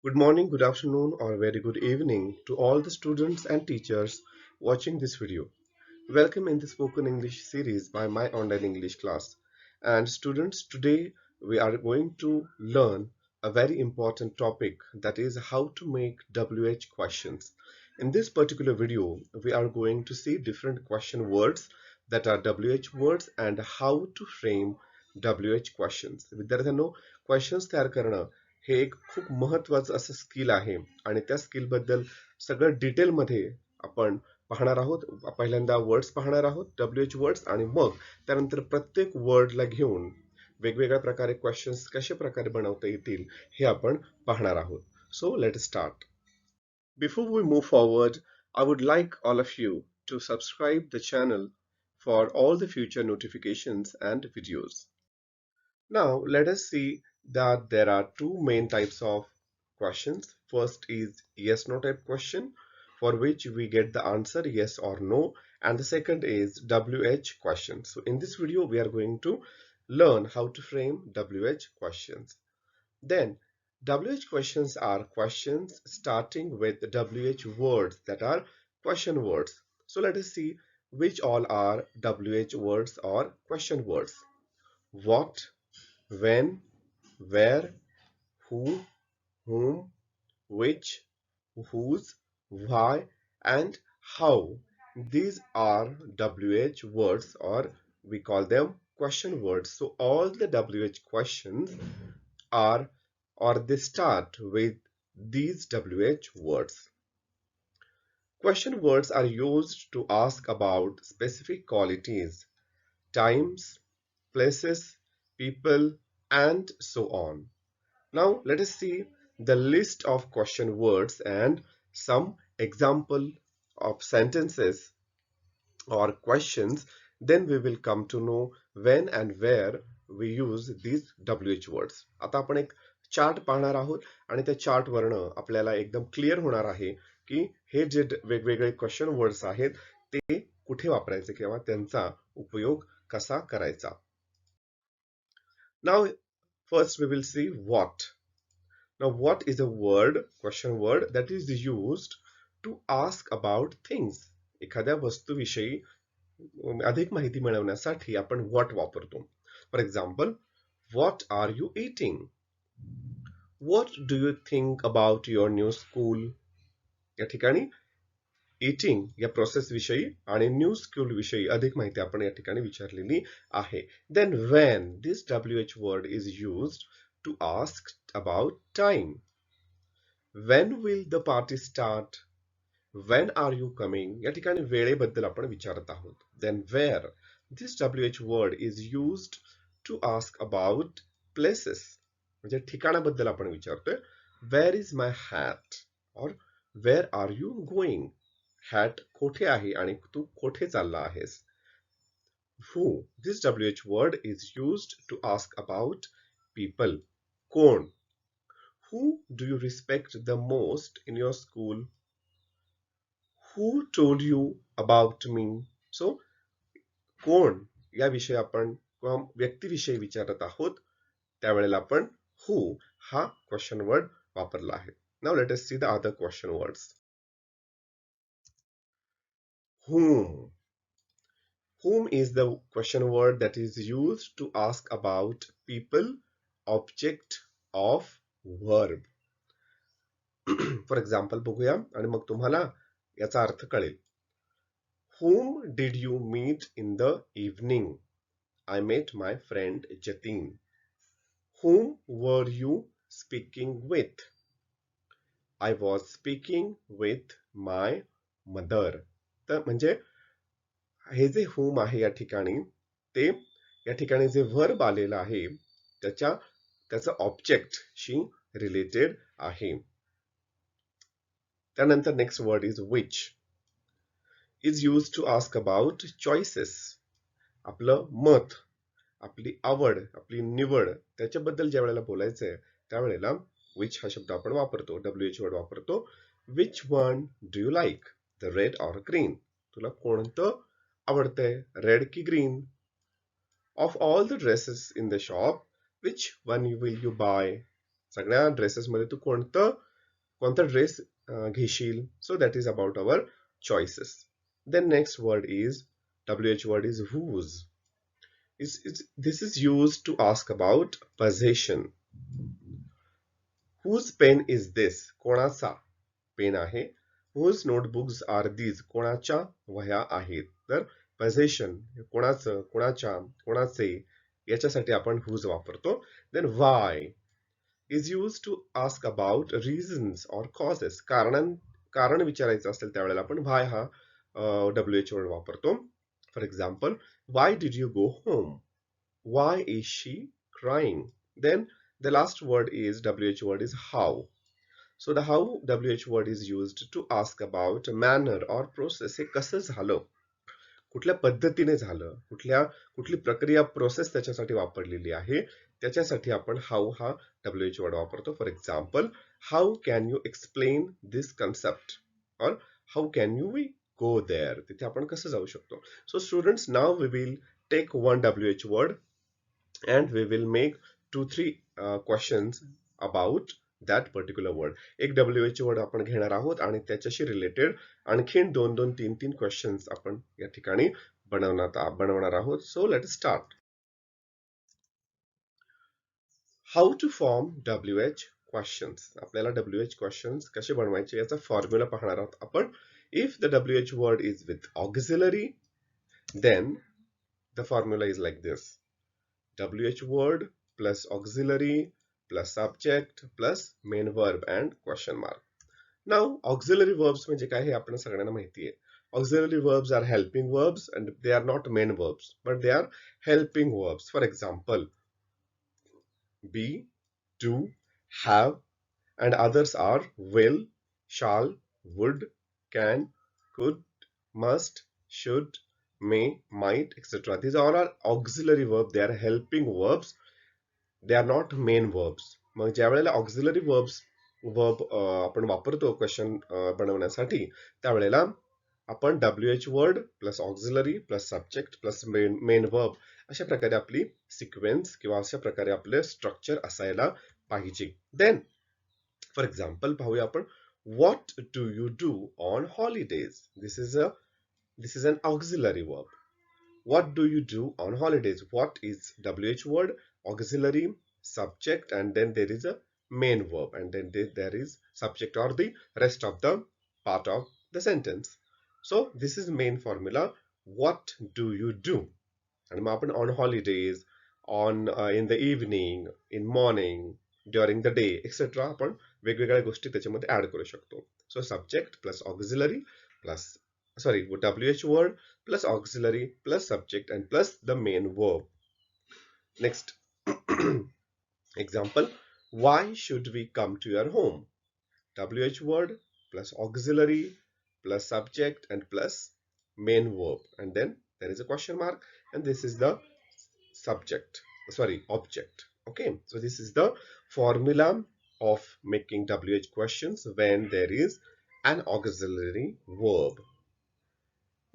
Good morning, good afternoon, or very good evening to all the students and teachers watching this video. Welcome in the spoken English series by my online English class. And students, today we are going to learn a very important topic, that is how to make WH questions. In this particular video, we are going to see different question words that are WH words and how to frame WH questions. विद्यार्थ्यांनो, questions तयार करणं हे एक खूप महत्त्वाचं असं skill आहे आणि त्या स्किल बद्दल सगळं डिटेलमध्ये आपण पाहणार आहोत. पहिल्यांदा वर्ड्स पाहणार आहोत, WH वर्ड्स, आणि मग त्यानंतर प्रत्येक वर्डला घेऊन वेगवेगळ्या प्रकारे क्वेश्चन्स कशा प्रकारे बनवता येतील हे आपण पाहणार आहोत. So let start. Before we move forward, I would like all of you to subscribe the channel for all the future notifications and videos. Now let us see that there are two main types of questions. First is yes no type question, for which we get the answer yes or no, and the second is WH question. So in this video we are going to learn how to frame WH questions. Then WH questions are questions starting with WH words, that are question words. So let us see which all are WH words or question words. What, when, where, who, whom, which, whose, why, and how. These are WH words, or we call them question words. So all the WH questions are, or they start with these WH words. Question words are used to ask about specific qualities, times, places, people, and so on. Now let us see the list of question words and some example of sentences or questions. Then we will come to know when and where we use these WH words. आता आपण एक chart पाहणार आहोत आणि त्या chart वरनं आपल्याला एकदम क्लिअर होणार आहे की हे जे वेगवेगळे क्वेश्चन वर्ड्स आहेत ते कुठे वापरायचे किंवा त्यांचा उपयोग कसा करायचा. Now first we will see what. Now what is a word, question word, that is used to ask about things. एखाद्या वस्तूविषयी अधिक माहिती मिळवण्यासाठी आपण what वापरतो. For example, what are you eating? What do you think about your new school? या ठिकाणी eating या process विषयी आणि न्यू स्कूल विषयी अधिक माहिती आपण या ठिकाणी विचारलेली आहे. Then when, this WH word is used to ask about time. When will the party start? When are you coming? या ठिकाणी वेळेबद्दल आपण विचारत आहोत. Then where, this WH word is used to ask about places. म्हणजे ठिकाणाबद्दल आपण विचारतोय. Where is my hat? Or where are you going? Hat कोठे आहे आणि तू कोठे चालला आहेस? Who, this WH word is used to ask about people. कोण? Who do you respect the most in your school? Who told you about me? So कोण याविषयी आपण किंवा व्यक्तीविषयी विचारत आहोत त्यावेळेला आपण who हा क्वेश्चन वर्ड वापरला आहे. Now let us see the other question words. Whom. Whom is the question word that is used to ask about people, object of verb. For example बघूया आणि मग तुम्हाला याचा अर्थ कळेल. Whom did you meet in the evening? I met my friend Jatin. Whom were you speaking with? I was speaking with my mother. तर म्हणजे हे जे whom आहे या ठिकाणी ते या ठिकाणी जे verb आलेला आहे त्याचं ऑब्जेक्टशी रिलेटेड आहे. त्यानंतर next word is which. is used to ask about choices. आपलं मत, आपली आवड, आपली निवड त्याच्याबद्दल ज्या वेळेला बोलायचंय त्यावेळेला which हा शब्द आपण वापरतो, WH वर्ड वापरतो. Which one do you like? The red or green? तुला कोणतं आवडतंय, रेड की green? Of all the dresses in the shop, which one will you buy? सगळ्या ड्रेसेस मध्ये तू कोणतं कोणता ड्रेस घेशील. So that is about our choices. Then next word is WH word is whose. This is used to ask about possession. Whose pen is this? कोणाचा pen आहे. Whose notebooks are these? कोणाच्या वह्या आहेत. तर possession कोणाचं, कोणाच्या, कोणाचे याच्यासाठी आपण whose वापरतो. Then why is used to ask about reasons or causes. कारण विचारायचं असेल त्यावेळेला आपण why हा WH word वापरतो. For example, why did you go home? Why is she crying? Then the last word is WH word is how. So the how WH word is used to ask about manner or process. हे कसं झालं, कुठल्या पद्धतीने झालं, कुठली प्रक्रिया process त्याच्यासाठी वापरलेली आहे, त्याच्यासाठी आपण हाऊ हा WH word वापरतो. For example, how can you explain this concept, or how can you we go there, तिथे आपण कसं जाऊ शकतो. So students, now we will take one WH word and we will make 2-3 questions about that particular word. एक WH word आपण घेणार आहोत आणि त्याच्याशी रिलेटेड आणखीन 2-3 क्वेश्चन्स आपण या ठिकाणी बनवणार आहोत. So let start. How to form WH questions. आपल्याला WH क्वेश्चन्स कसे बनवायचे याचा फॉर्म्युला पाहणार आहोत आपण. If the WH word is with auxiliary, then the formula is like this: WH word plus auxiliary plus subject plus main verb and question mark. Now auxiliary verbs म्हणजे काय हे आपण सगळ्यांना माहिती आहे. Auxiliary verbs are helping verbs and they are not main verbs, but they are helping verbs. For example, be, do, have, and others are will, shall, would, can, could, must, should, may, might, etc. These all are auxiliary verbs. They are helping verbs. They are not main verbs. मग ज्या वेळेला auxiliary verb आपण वापरतो question बनवण्यासाठी, त्यावेळेला आपण WH word plus auxiliary plus subject plus main verb अशा प्रकारे आपली सिक्वेन्स किंवा अशा प्रकारे आपले स्ट्रक्चर असायला पाहिजे. देन फॉर एक्झाम्पल पाहूया आपण. What do you do on holidays? This is an auxiliary verb. What do you do on holidays? What is WH word, auxiliary, subject, and then there is a main verb, and then there is subject or the rest of the part of the sentence. So this is main formula. What do you do? And map on holidays, on in the evening, in morning, during the day, etc. आपण वेगवेगळ्या गोष्टी त्याच्यामध्ये add करू शकतो. So subject plus auxiliary plus WH word plus auxiliary plus subject and plus the main verb. Next example, why should we come to your home? WH word plus auxiliary plus subject and plus main verb, and then there is a question mark, and this is the object. Okay, so this is the formula of making WH questions when there is an auxiliary verb.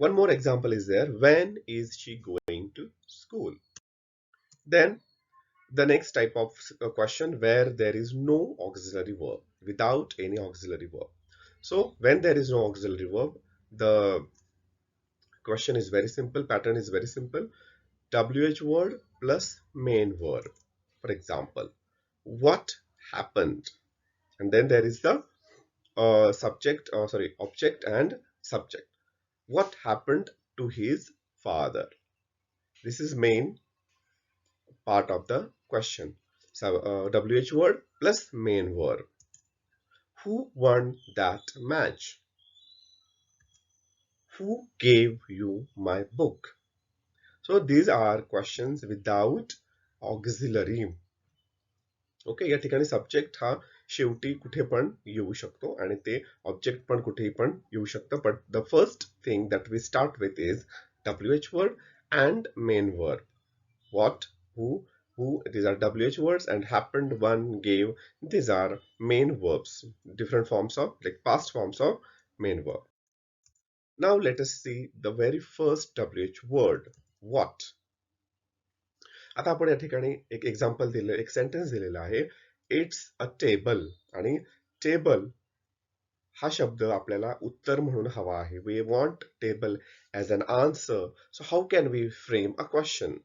One more example is there. When is she going to school? Then the next type of question where there is no auxiliary verb, without any auxiliary verb. So when there is no auxiliary verb, the question is very simple, pattern is very simple. WH word plus main verb. For example, what happened? And then there is the object and subject. What happened to his father? This is main part of the question. So WH word plus main verb. Who won that match? Who gave you my book? So these are questions without auxiliary. Okay, या ठिकाणी subject हा शेवटी कुठे पण येऊ शकतो आणि ते ऑब्जेक्ट पण कुठेही पण येऊ शकतं. But the first thing that we start with is WH word and main verb. What, who, these are WH words, and happened, one, gave, these are main verbs, different forms of, like past forms of main verb. Now let us see the very first WH word, what. आता आपण या ठिकाणी एक example दिलं, एक sentence दिलेला आहे. It's a table, आणि टेबल हा शब्द आपल्याला उत्तर म्हणून हवा आहे. We want table as an answer. So how can we frame a question?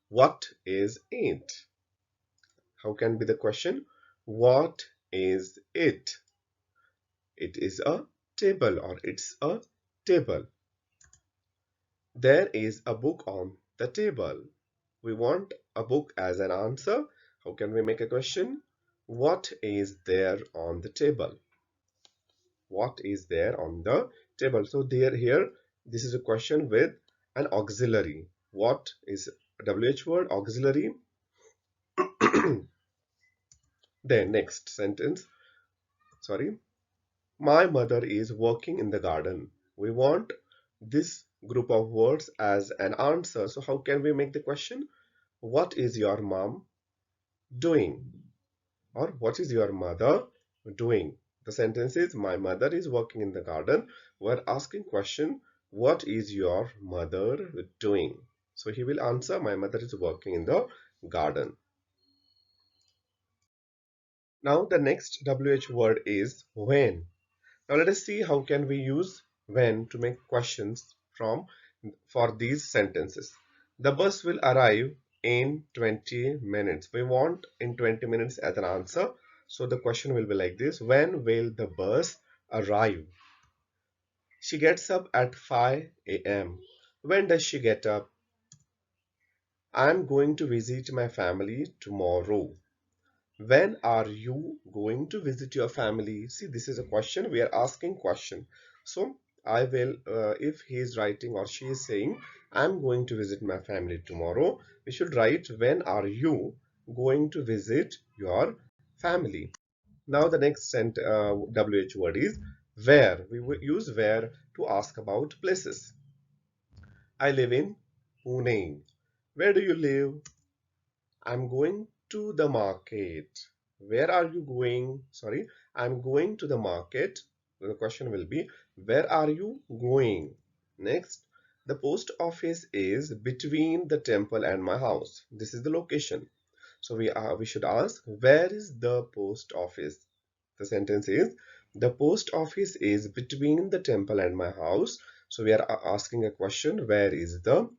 What is it? How can be the question? What is it? It is a table, or it's a table. There is a book on the table. We want a book as an answer. How can we make a question? What is there on the table? What is there on the table? So there here, this is a question with an auxiliary. What is a WH word? Auxiliary. Then next sentence. Sorry. My mother is working in the garden. We want this group of words as an answer. So how can we make the question? What is your mom doing? Or what is your mother doing? The sentence is, my mother is working in the garden. We're asking question, what is your mother doing? So he will answer, my mother is working in the garden. Now the next WH word is when. Now let us see how can we use when to make questions for these sentences. The bus will arrive in 20 minutes. We want in 20 minutes as an answer. So the question will be like this. When will the bus arrive? She gets up at 5 a.m. When does she get up? I'm going to visit my family tomorrow. When are you going to visit your family? See, this is a question. We are asking question. So I will, if he is writing or she is saying, I'm going to visit my family tomorrow, we should write, when are you going to visit your family? Now the next WH word is where. We will use where to ask about places. I live in Pune. Where do you live? I'm going to the market. Where are you going? Sorry, I'm going to the market. The question will be, where are you going? Next, the post office is between the temple and my house. This is the location. So we should ask, where is the post office? The sentence is, the post office is between the temple and my house. So we are asking a question, where is the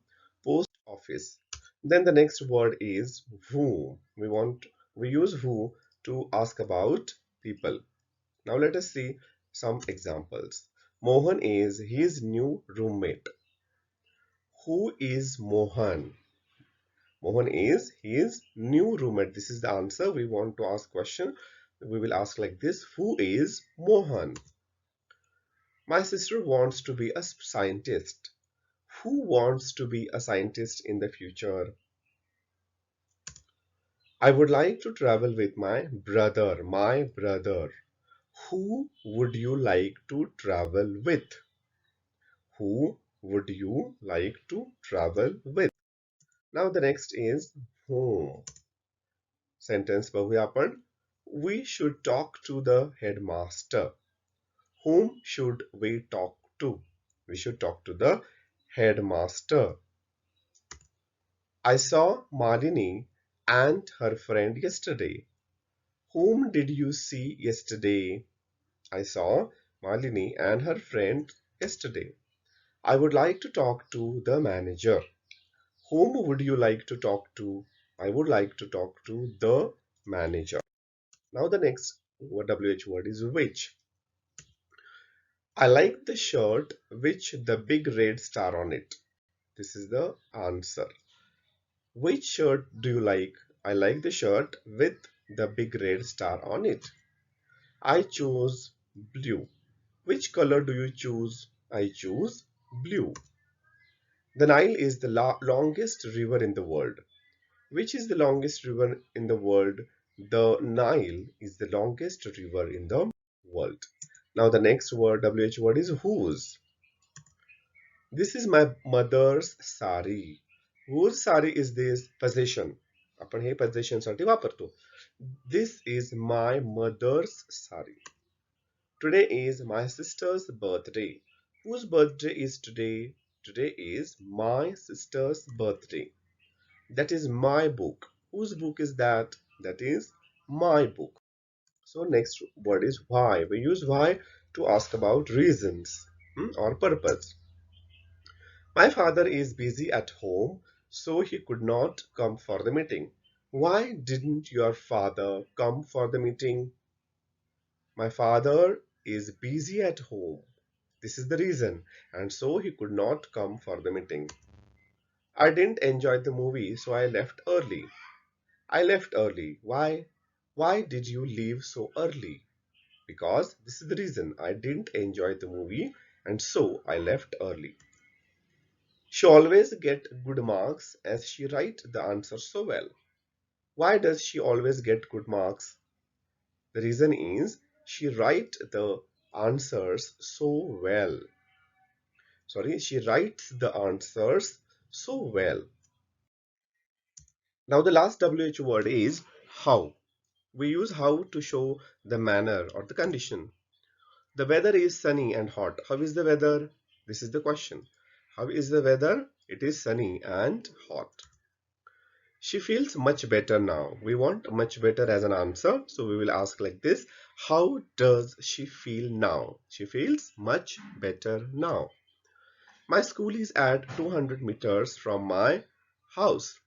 post office? Then the next word is who. We use who to ask about people. Now let us see some examples. Mohan is his new roommate. Who is Mohan? Mohan is his new roommate. This is the answer. We want to ask question. We will ask like this. Who is Mohan? My sister wants to be a scientist. Who wants to be a scientist in the future? I would like to travel with my brother. My brother. Who would you like to travel with? Who would you like to travel with? Now the next is whom. Sentence बघूया आपण. We should talk to the headmaster. Whom should we talk to? We should talk to the headmaster. I saw Malini and her friend yesterday. Whom did you see yesterday? I saw Malini and her friend yesterday. I would like to talk to the manager. Whom would you like to talk to? I would like to talk to the manager. Now the next WH word is which. I like the shirt with the big red star on it. This is the answer. Which shirt do you like? I like the shirt with the big red star on it. I chose blue. Which color do you choose? I choose blue. The Nile is the longest river in the world. Which is the longest river in the world? The Nile is the longest river in the world. Now the next word, WH word is whose. This is my mother's sari. Whose sari is this? Possession. आपण हे possession साठी वापरतो. This is my mother's sari. Today is my sister's birthday. Whose birthday is today? Today is my sister's birthday. That is my book. Whose book is that? That is my book. So next word is why. We use why to ask about reasons or purpose. My father is busy at home, so he could not come for the meeting. Why didn't your father come for the meeting? My father is busy at home. This is the reason, and so he could not come for the meeting. I didn't enjoy the movie, so I left early. I left early. Why? Why did you leave so early? Because this is the reason. I didn't enjoy the movie, and so I left early. She always get good marks as she write the answers so well. Why does she always get good marks? The reason is she write the answers so well. Sorry, she writes the answers so well. Now the last WH word is how. We use how to show the manner or the condition. The weather is sunny and hot. How is the weather? This is the question. How is the weather? It is sunny and hot. She feels much better now. We want much better as an answer. So we will ask like this. How does she feel now? She feels much better now. My school is at 200 meters from my house.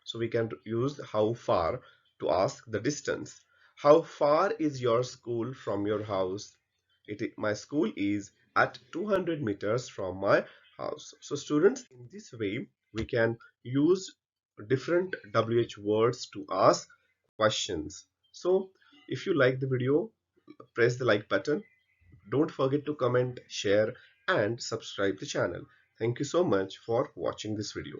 So we can use how far to ask the distance. How far is your school from your house? My school is at 200 meters from my house. So students, in this way, we can use different WH words to ask questions. So if you like the video, press the like button. Don't forget to comment, share, and subscribe the channel. Thank you so much for watching this video.